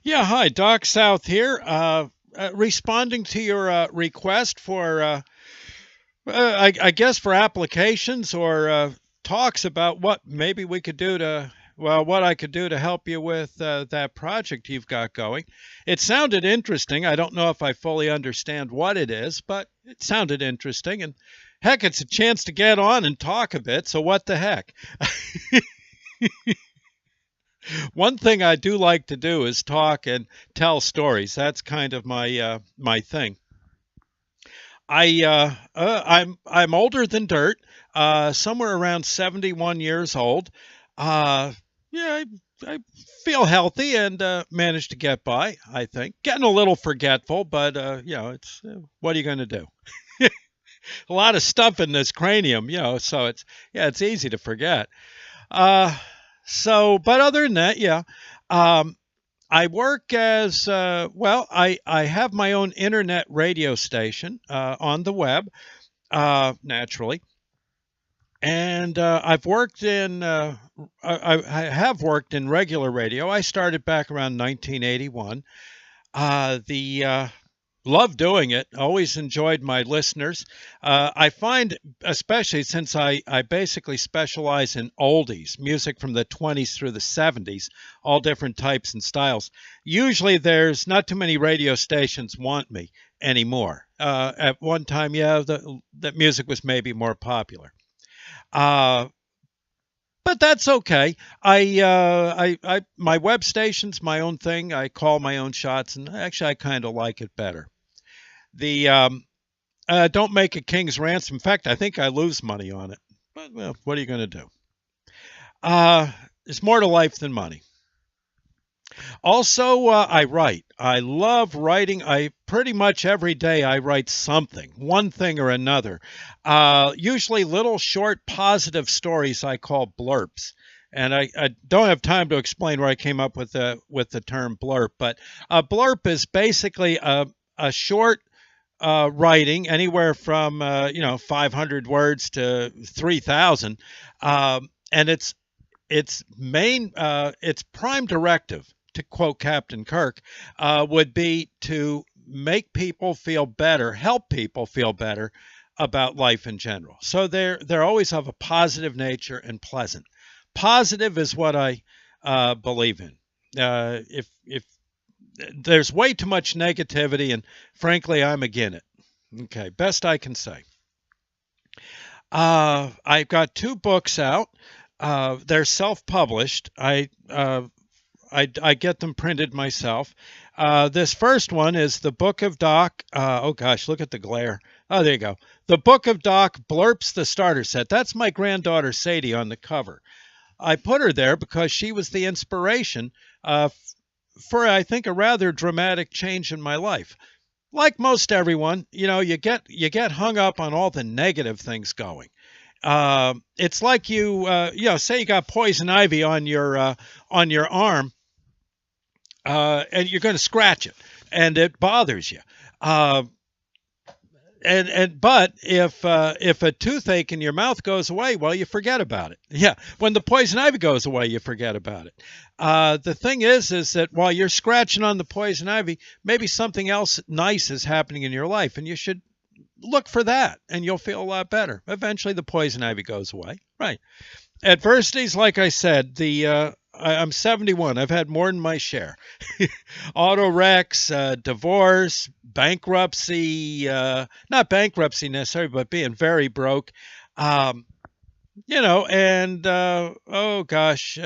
Yeah, hi, Doc South here. Responding to your request for, I guess, for applications or talks about what maybe we could do to, well, what I could do to help you with that project you've got going. It sounded interesting. I don't know if I fully understand what it is, but it sounded interesting. And heck, it's a chance to get on and talk a bit. So what the heck? One thing I do like to do is talk and tell stories. That's kind of my thing. I'm older than dirt, somewhere around 71 years old. Uh, yeah, I feel healthy and managed to get by. I think getting a little forgetful, but it's what are you going to do? A lot of stuff in this cranium, so it's easy to forget. Uh, but other than that, yeah. Um, I work as I have my own internet radio station on the web, naturally, and I've worked in I have worked in regular radio. I started back around 1981. The Love doing it. Always enjoyed my listeners. I find, especially since I basically specialize in oldies, music from the 20s through the 70s, all different types and styles. Usually there's not too many radio stations want me anymore. At one time, yeah, that music was maybe more popular. Uh, but that's okay. My web station's my own thing. I call my own shots, and actually, I kind of like it better. The Don't make a king's ransom. In fact, I think I lose money on it. But well, what are you going to do? There's more to life than money. Also, I write. I love writing. I pretty much every day I write something, one thing or another. Usually little short positive stories I call blurps. And I don't have time to explain where I came up with the term blurp, but a blurp is basically a short writing anywhere from 500 words to 3,000, and its prime directive, to quote Captain Kirk, would be to make people feel better, help people feel better about life in general. So they're always of a positive nature and pleasant. Positive is what I believe in. If there's way too much negativity, and frankly, I'm against it. Okay, best I can say. I've got two books out. They're self-published. I get them printed myself. This first one is the Book of Doc. Oh gosh, look at the glare. Oh, there you go. The Book of Doc Blurps the Starter Set. That's my granddaughter Sadie on the cover. I put her there because she was the inspiration for, I think, a rather dramatic change in my life. Like most everyone, you get hung up on all the negative things going. It's like say you got poison ivy on your arm, and you're going to scratch it, and it bothers you. Uh, but if a toothache in your mouth goes away, well, you forget about it. Yeah, when the poison ivy goes away, you forget about it. The thing is that while you're scratching on the poison ivy, maybe something else nice is happening in your life, and you should look for that, and you'll feel a lot better. Eventually, the poison ivy goes away. Right. Adversities, like I said, I'm 71. I've had more than my share. Auto wrecks, divorce, bankruptcy, not bankruptcy necessarily, but being very broke. Um, and oh gosh,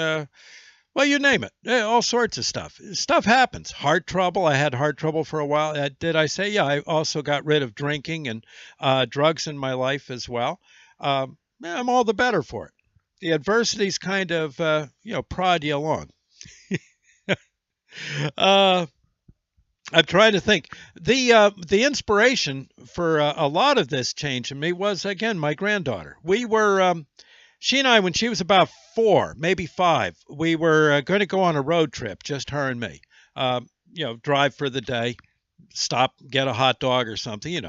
well, you name it, all sorts of stuff. Stuff happens. Heart trouble. I had heart trouble for a while. Did I say? Yeah, I also got rid of drinking and drugs in my life as well. Yeah, I'm all the better for it. The adversities kind of prod you along. uh, I'm trying to think. The inspiration for a lot of this change in me was, again, my granddaughter. We were she and I, when she was about 4, maybe 5, we were going to go on a road trip, just her and me. Drive for the day, stop, get a hot dog or something.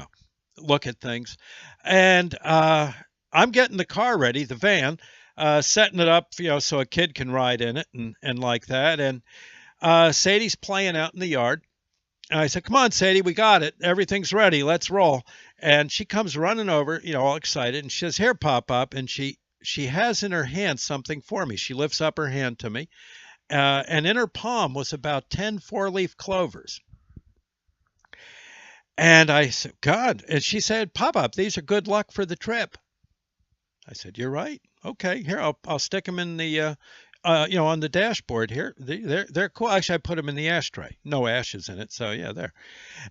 Look at things, and I'm getting the car ready, the van, setting it up, so a kid can ride in it and like that. And Sadie's playing out in the yard. And I said, "Come on, Sadie, we got it. Everything's ready. Let's roll." And she comes running over, all excited, and she says, "Here, Pop-Up." And she has in her hand something for me. She lifts up her hand to me, and in her palm was about 10 four-leaf clovers. And I said, "God," and she said, "Pop-Up, these are good luck for the trip." I said, "You're right. Okay, here, I'll stick them in the on the dashboard here. They're cool. Actually, I put them in the ashtray. No ashes in it, so yeah, there."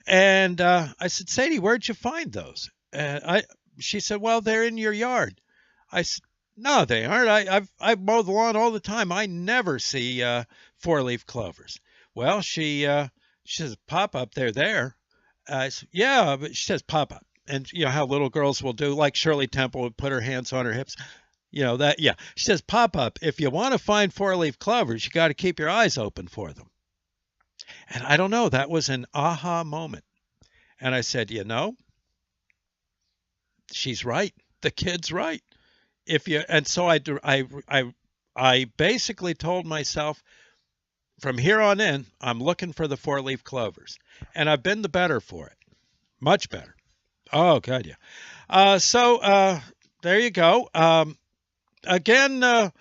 And I said, "Sadie, where'd you find those?" She said, "Well, they're in your yard." I said, "No, they aren't. I mow the lawn all the time. I never see four-leaf clovers." Well, she says, "Pop-Up, they're there." I said, "Yeah," but she says, "Pop-Up." And you know how little girls will do, like Shirley Temple would put her hands on her hips. That, yeah. She says, "Pop-Up, if you want to find four-leaf clovers, you got to keep your eyes open for them." And I don't know, that was an aha moment. And I said, she's right. The kid's right. And so I basically told myself, from here on in, I'm looking for the four-leaf clovers. And I've been the better for it. Much better. Oh, God, yeah. So there you go. Again, I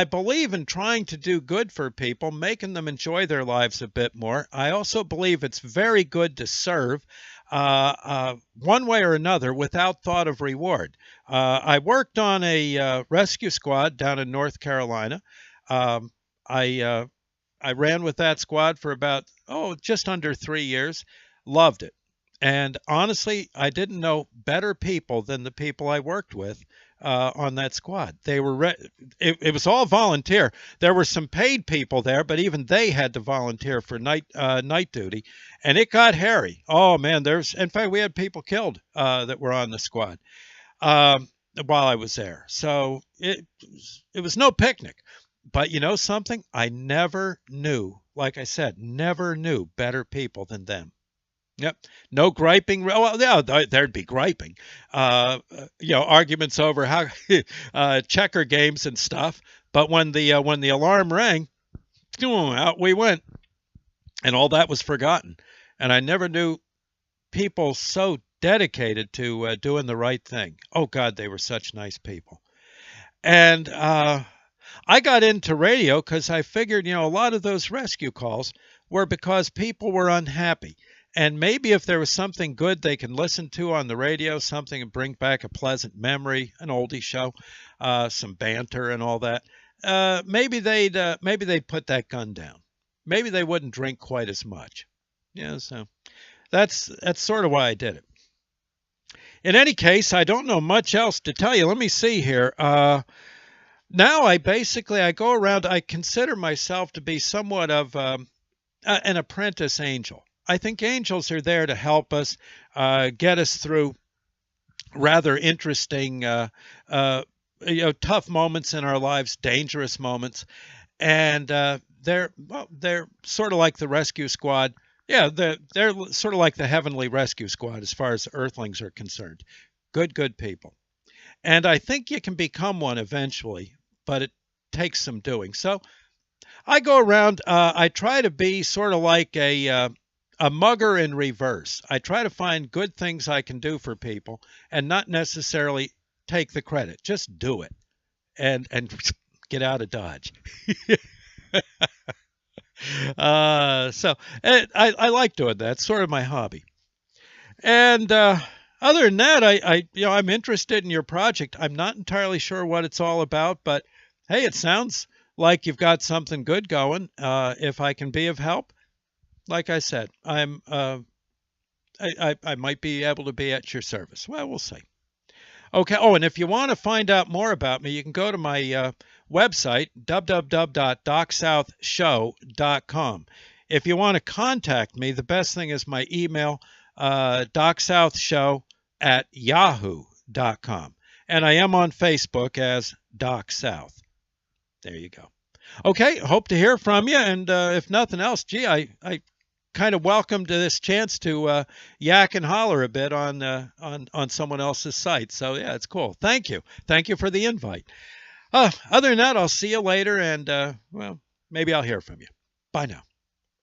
believe in trying to do good for people, making them enjoy their lives a bit more. I also believe it's very good to serve one way or another without thought of reward. I worked on a rescue squad down in North Carolina. I ran with that squad for about, just under 3 years. Loved it. And honestly, I didn't know better people than the people I worked with on that squad. They were it was all volunteer. There were some paid people there, but even they had to volunteer for night duty, and it got hairy. Oh man, in fact, we had people killed that were on the squad while I was there. So it was no picnic. But you know something? I never knew, like I said, never knew better people than them. Yep. No griping. Well, yeah, there'd be griping. Arguments over how checker games and stuff. But when the alarm rang, out we went, and all that was forgotten. And I never knew people so dedicated to doing the right thing. Oh God, they were such nice people. And I got into radio because I figured, a lot of those rescue calls were because people were unhappy. And maybe if there was something good they can listen to on the radio, something to bring back a pleasant memory, an oldie show, some banter and all that, maybe they'd put that gun down. Maybe they wouldn't drink quite as much. So that's sort of why I did it. In any case, I don't know much else to tell you. Let me see here. Now I go around. I consider myself to be somewhat of an apprentice angel. I think angels are there to help us get us through rather interesting, tough moments in our lives, dangerous moments, and they're sort of like the rescue squad. Yeah, they're sort of like the heavenly rescue squad as far as earthlings are concerned. Good people, and I think you can become one eventually, but it takes some doing. So I go around. I try to be sort of like a mugger in reverse. I try to find good things I can do for people and not necessarily take the credit. Just do it and get out of Dodge. So I like doing that. It's sort of my hobby. And other than that, I'm interested in your project. I'm not entirely sure what it's all about, but hey, it sounds like you've got something good going. If I can be of help, like I said, I might be able to be at your service. Well, we'll see. Okay. Oh, and if you want to find out more about me, you can go to my website, www.docsouthshow.com. If you want to contact me, the best thing is my email, docsouthshow@yahoo.com. And I am on Facebook as Doc South. There you go. Okay, hope to hear from you. And if nothing else, gee, I kind of welcomed this chance to yak and holler a bit on someone else's site. So yeah, it's cool. Thank you for the invite. Other than that, I'll see you later, and well, maybe I'll hear from you. Bye now.